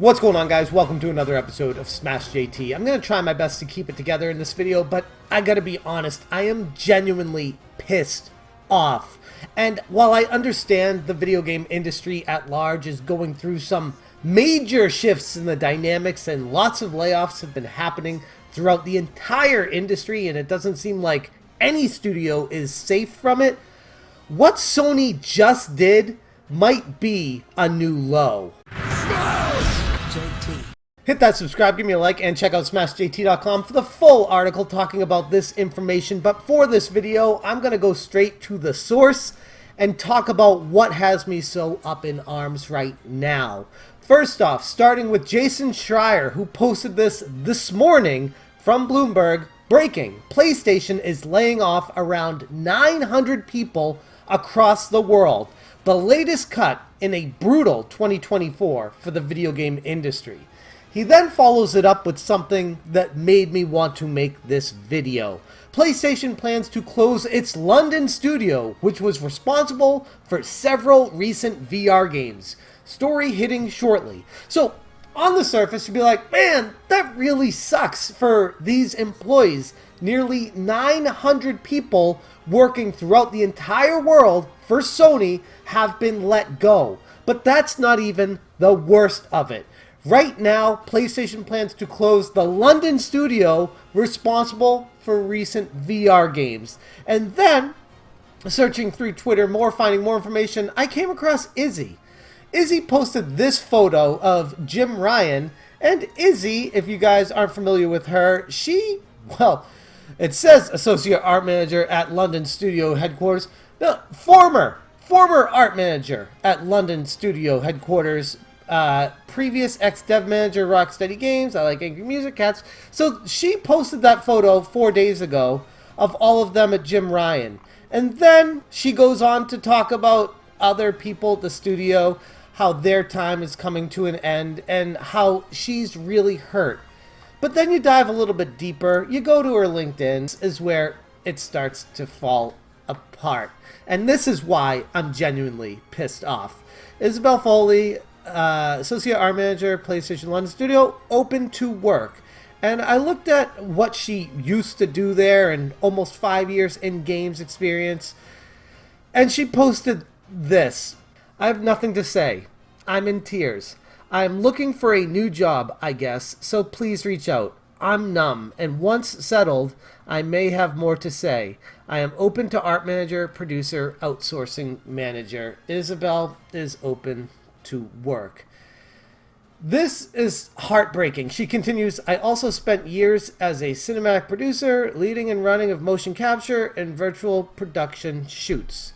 What's going on, guys? Welcome to another episode of Smash JT. I'm going to try my best to keep it together in this video, but I gotta be honest, I am genuinely pissed off. And while I understand the video game industry at large is going through some major shifts in the dynamics and lots of layoffs have been happening throughout the entire industry and it doesn't seem like any studio is safe from it, what Sony just did might be a new low. Hit that subscribe, give me a like, and check out smashjt.com for the full article talking about this information. But for this video, I'm going to go straight to the source and talk about what has me so up in arms right now. First off, starting with Jason Schreier, who posted this morning from Bloomberg, breaking: PlayStation is laying off around 900 people across the world. The latest cut in a brutal 2024 for the video game industry. He then follows it up with something that made me want to make this video. PlayStation plans to close its London studio, which was responsible for several recent VR games. Story hitting shortly. So, on the surface, you'd be like, man, that really sucks for these employees. Nearly 900 people working throughout the entire world for Sony have been let go. But that's not even the worst of it. Right now, PlayStation plans to close the London studio responsible for recent VR games. And then, searching through Twitter, finding more information, I came across Izzy. Izzy posted this photo of Jim Ryan. And Izzy, if you guys aren't familiar with her, it says Associate Art Manager at London Studio Headquarters. No, former Art Manager at London Studio Headquarters. Previous ex-dev manager, Rocksteady Games, I Like Angry Music Cats. So she posted that photo 4 days ago of all of them at Jim Ryan. And then she goes on to talk about other people at the studio, how their time is coming to an end, and how she's really hurt. But then you dive a little bit deeper, you go to her LinkedIn, is where it starts to fall apart. And this is why I'm genuinely pissed off. Isabel Foley, Associate Art Manager, PlayStation London Studio, open to work. And I looked at what she used to do there and almost 5 years in games experience. And she posted this: I have nothing to say. I'm in tears. I'm looking for a new job, I guess, so please reach out. I'm numb, and once settled, I may have more to say. I am open to art manager, producer, outsourcing manager. Isabel is open to work. This is heartbreaking. She continues, I also spent years as a cinematic producer, leading and running of motion capture and virtual production shoots.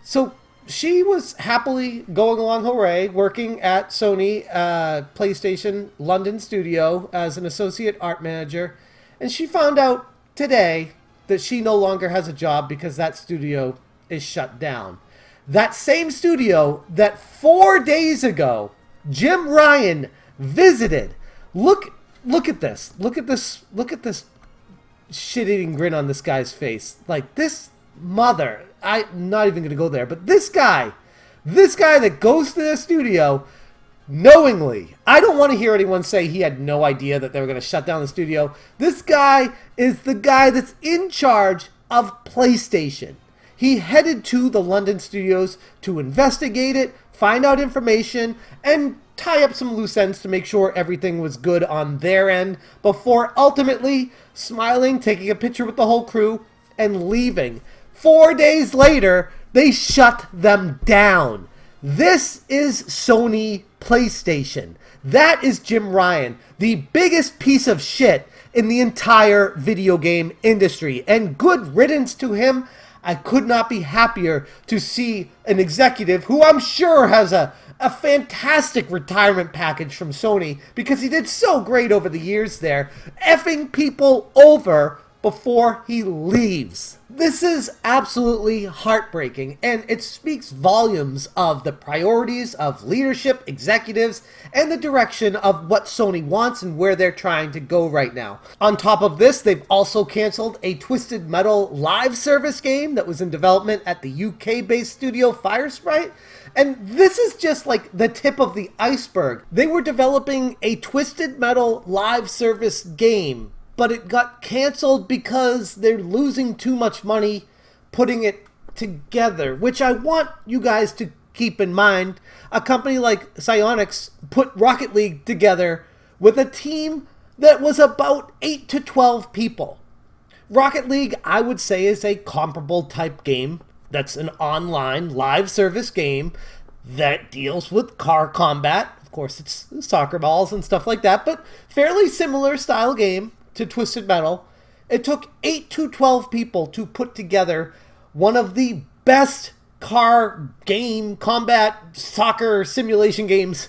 So she was happily going along her way, working at Sony PlayStation London Studio as an associate art manager, and she found out today that she no longer has a job because that studio is shut down. That same studio that 4 days ago Jim Ryan visited. Look at this. Look at this shit-eating grin on this guy's face. Like, this mother, I'm not even going to go there, but this guy that goes to the studio knowingly. I don't want to hear anyone say he had no idea that they were going to shut down the studio. This guy is the guy that's in charge of PlayStation. He headed to the London studios to investigate it, find out information, and tie up some loose ends to make sure everything was good on their end before ultimately smiling, taking a picture with the whole crew, and leaving. 4 days later, they shut them down. This is Sony PlayStation. That is Jim Ryan, the biggest piece of shit in the entire video game industry. And good riddance to him. I could not be happier to see an executive who I'm sure has a fantastic retirement package from Sony because he did so great over the years there, effing people over before he leaves. This is absolutely heartbreaking, and it speaks volumes of the priorities of leadership, executives, and the direction of what Sony wants and where they're trying to go right now. On top of this, they've also canceled a Twisted Metal live service game that was in development at the UK-based studio Firesprite. And this is just like the tip of the iceberg. They were developing a Twisted Metal live service game, but it got canceled because they're losing too much money putting it together, which I want you guys to keep in mind. A company like Psyonix put Rocket League together with a team that was about 8 to 12 people. Rocket League, I would say, is a comparable type game. That's an online live service game that deals with car combat. Of course, it's soccer balls and stuff like that, but fairly similar style game to Twisted Metal. It took 8 to 12 people to put together one of the best car game, combat, soccer simulation games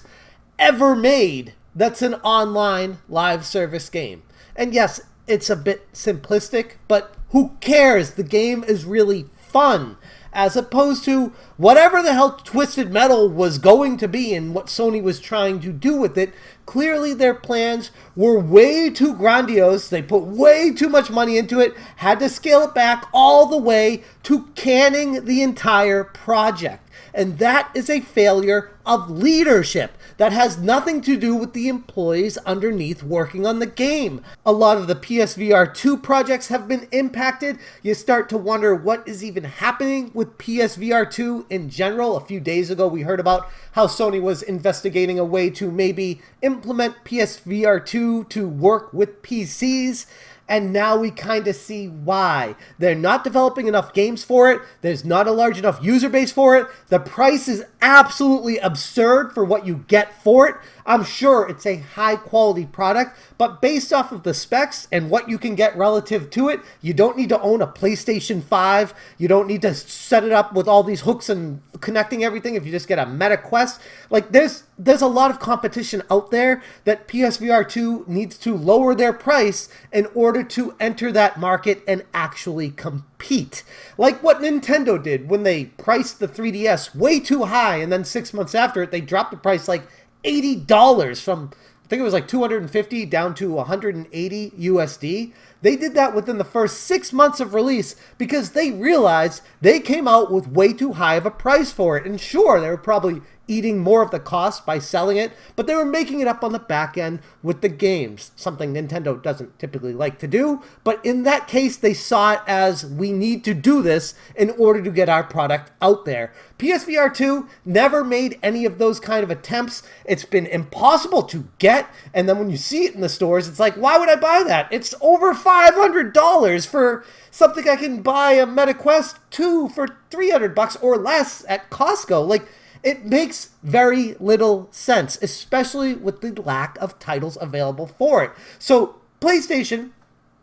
ever made. That's an online live service game. And yes, it's a bit simplistic, but who cares? The game is really fun, as opposed to whatever the hell Twisted Metal was going to be and what Sony was trying to do with it. Clearly their plans were way too grandiose. They put way too much money into it, had to scale it back all the way to canning the entire project. And that is a failure of leadership. That has nothing to do with the employees underneath working on the game. A lot of the PSVR 2 projects have been impacted. You start to wonder what is even happening with PSVR 2 in general. A few days ago, we heard about how Sony was investigating a way to maybe implement PSVR 2 to work with PCs. And now we kind of see why. They're not developing enough games for it. There's not a large enough user base for it. The price is absolutely absurd for what you get for it. I'm sure it's a high quality product, but based off of the specs and what you can get relative to it, you don't need to own a PlayStation 5. You don't need to set it up with all these hooks and connecting everything if you just get a Meta Quest. Like there's a lot of competition out there that PSVR 2 needs to lower their price in order to enter that market and actually compete. Like what Nintendo did when they priced the 3DS way too high, and then 6 months after it, they dropped the price like $80 from, I think it was like 250 down to 180 USD. They did that within the first 6 months of release because they realized they came out with way too high of a price for it. And sure, they were probably eating more of the cost by selling it, but they were making it up on the back end with the games, something Nintendo doesn't typically like to do. But in that case, they saw it as, we need to do this in order to get our product out there. PSVR 2 never made any of those kind of attempts. It's been impossible to get, and then when you see it in the stores, it's like, why would I buy that? It's over $500 for something I can buy a Meta Quest 2 for $300 or less at Costco. Like, it makes very little sense, especially with the lack of titles available for it. So PlayStation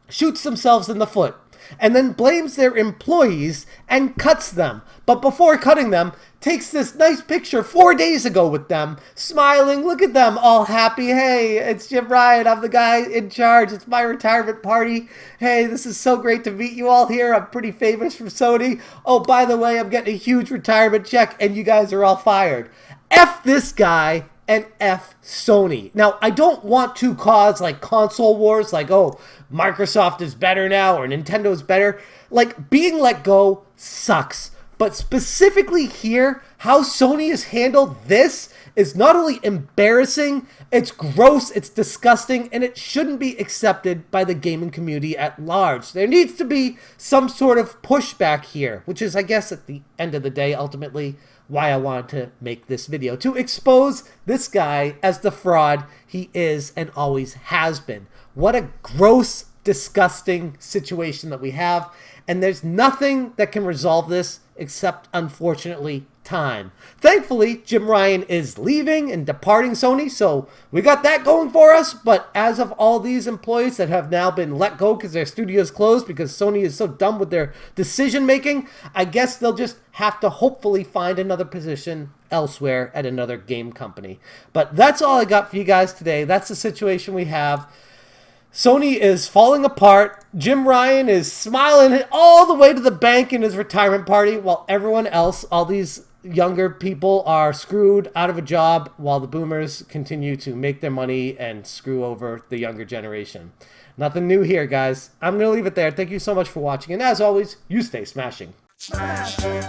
shoots themselves in the foot and then blames their employees and cuts them. But before cutting them, takes this nice picture 4 days ago with them, smiling. Look at them, all happy. Hey, it's Jim Ryan. I'm the guy in charge. It's my retirement party. Hey, this is so great to meet you all here. I'm pretty famous from Sony. Oh, by the way, I'm getting a huge retirement check, and you guys are all fired. F this guy and F Sony. Now, I don't want to cause like console wars, like, oh, Microsoft is better now or Nintendo's better. Like, being let go sucks. But specifically here, how Sony has handled this is not only embarrassing, it's gross, it's disgusting, and it shouldn't be accepted by the gaming community at large. There needs to be some sort of pushback here, which is, I guess, at the end of the day, ultimately, why I wanted to make this video. To expose this guy as the fraud he is and always has been. What a gross, disgusting situation that we have. And there's nothing that can resolve this except, unfortunately, time. Thankfully, Jim Ryan is leaving and departing Sony, so we got that going for us. But as of all these employees that have now been let go because their studios closed because Sony is so dumb with their decision making, I guess they'll just have to hopefully find another position elsewhere at another game company. But that's all I got for you guys today. That's the situation we have. Sony is falling apart. Jim Ryan is smiling all the way to the bank in his retirement party, while everyone else, all these younger people, are screwed out of a job, while the boomers continue to make their money and screw over the younger generation. Nothing new here, guys. I'm going to leave it there. Thank you so much for watching. And as always, you stay smashing. Smash, J,